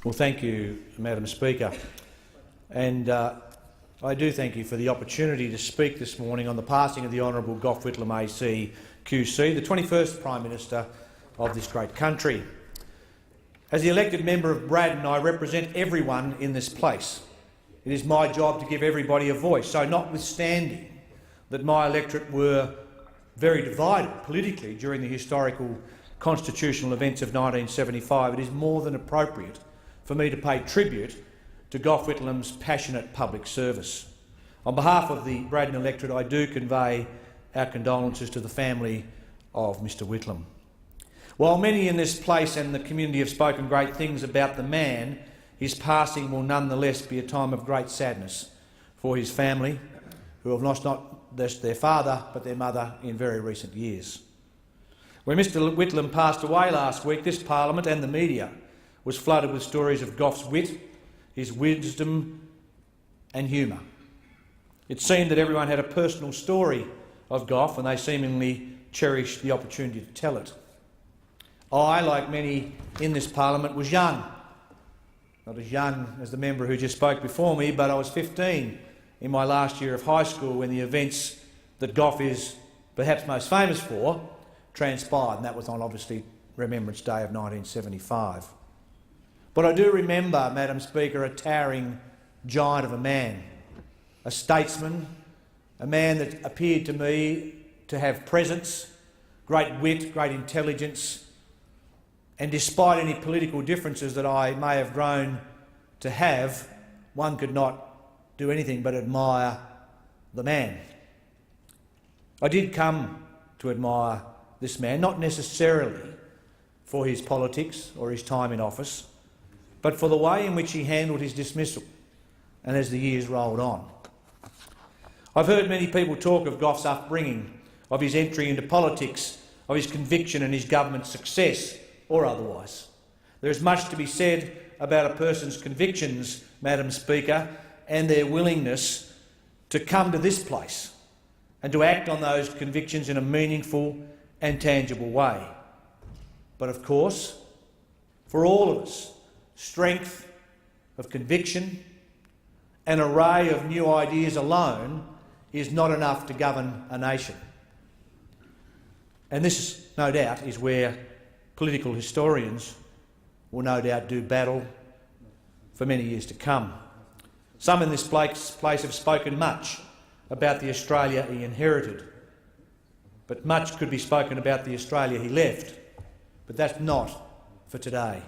Well, thank you, Madam Speaker. And I do thank you for the opportunity to speak this morning on the passing of the Honourable Gough Whitlam AC QC, the 21st Prime Minister of this great country. As the elected member of Braddon, I represent everyone in this place. It is my job to give everybody a voice. So, notwithstanding that my electorate were very divided politically during the historical constitutional events of 1975, it is more than appropriate for me to pay tribute to Gough Whitlam's passionate public service. On behalf of the Braddon electorate, I do convey our condolences to the family of Mr Whitlam. While many in this place and the community have spoken great things about the man, his passing will nonetheless be a time of great sadness for his family, who have lost not just their father but their mother in very recent years. When Mr Whitlam passed away last week, this Parliament and the media was flooded with stories of Gough's wit, his wisdom and humour. It seemed that everyone had a personal story of Gough and they seemingly cherished the opportunity to tell it. I, like many in this Parliament, was young. Not as young as the member who just spoke before me, but I was 15 in my last year of high school when the events that Gough is perhaps most famous for transpired, and that was on, obviously, Remembrance Day of 1975. But I do remember, Madam Speaker, a towering giant of a man, a statesman, a man that appeared to me to have presence, great wit, great intelligence, and despite any political differences that I may have grown to have, one could not do anything but admire the man. I did come to admire this man, not necessarily for his politics or his time in office, but for the way in which he handled his dismissal and as the years rolled on. I've heard many people talk of Gough's upbringing, of his entry into politics, of his conviction and his government success, or otherwise. There is much to be said about a person's convictions, Madam Speaker, and their willingness to come to this place and to act on those convictions in a meaningful and tangible way. But of course, for all of us, strength of conviction, an array of new ideas alone is not enough to govern a nation. And this, no doubt, is where political historians will no doubt do battle for many years to come. Some in this place have spoken much about the Australia he inherited, but much could be spoken about the Australia he left. But that's not for today.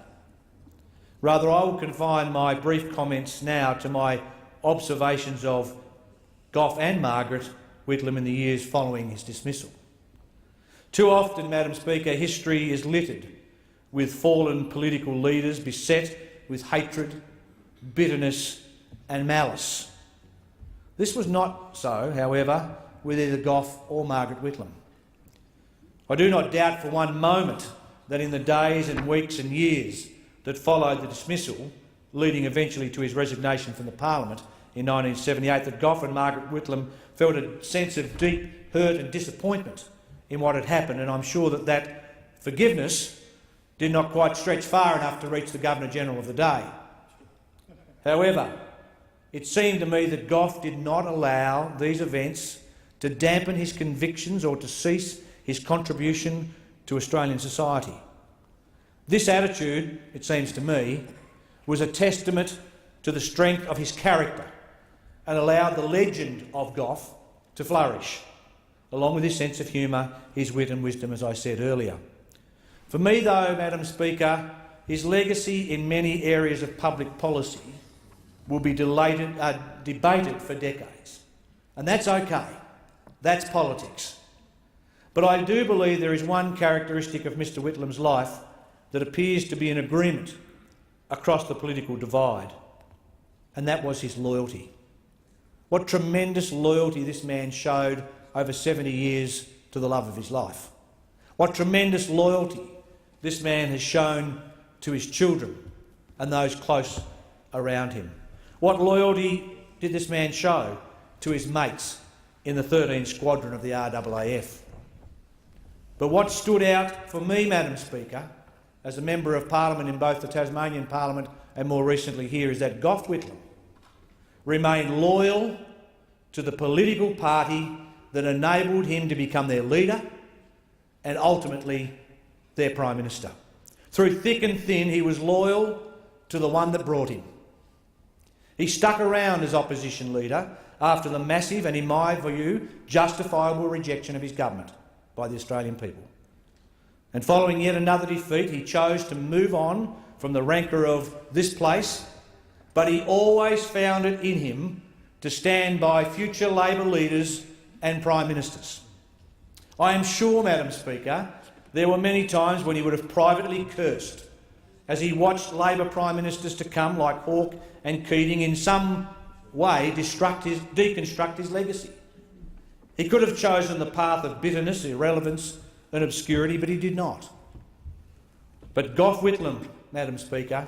Rather, I will confine my brief comments now to my observations of Gough and Margaret Whitlam in the years following his dismissal. Too often, Madam Speaker, history is littered with fallen political leaders beset with hatred, bitterness and malice. This was not so, however, with either Gough or Margaret Whitlam. I do not doubt for one moment that in the days and weeks and years that followed the dismissal, leading eventually to his resignation from the Parliament in 1978, that Gough and Margaret Whitlam felt a sense of deep hurt and disappointment in what had happened, and I'm sure that that forgiveness did not quite stretch far enough to reach the Governor-General of the day. However, it seemed to me that Gough did not allow these events to dampen his convictions or to cease his contribution to Australian society. This attitude, it seems to me, was a testament to the strength of his character and allowed the legend of Gough to flourish, along with his sense of humour, his wit and wisdom, as I said earlier. For me, though, Madam Speaker, his legacy in many areas of public policy will be debated for decades. And that's okay. That's politics. But I do believe there is one characteristic of Mr Whitlam's life that appears to be in agreement across the political divide, and that was his loyalty. What tremendous loyalty this man showed over 70 years to the love of his life. What tremendous loyalty this man has shown to his children and those close around him. What loyalty did this man show to his mates in the 13th Squadron of the RAAF? But what stood out for me, Madam Speaker, as a Member of Parliament in both the Tasmanian Parliament and more recently here is that Gough Whitlam remained loyal to the political party that enabled him to become their leader and ultimately their Prime Minister. Through thick and thin, he was loyal to the one that brought him. He stuck around as opposition leader after the massive and, in my view, justifiable rejection of his government by the Australian people. And following yet another defeat, he chose to move on from the rancour of this place, but he always found it in him to stand by future Labor leaders and Prime Ministers. I am sure, Madam Speaker, there were many times when he would have privately cursed as he watched Labor Prime Ministers to come, like Hawke and Keating, in some way deconstruct his legacy. He could have chosen the path of bitterness, irrelevance and obscurity, but he did not. But Gough Whitlam, Madam Speaker,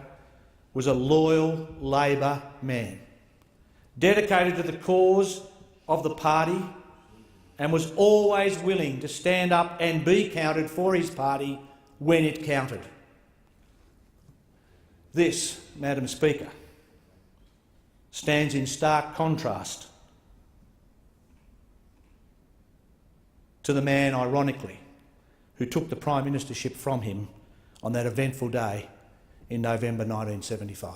was a loyal Labor man, dedicated to the cause of the party, and was always willing to stand up and be counted for his party when it counted. This, Madam Speaker, stands in stark contrast to the man, ironically, who took the Prime Ministership from him on that eventful day in November 1975.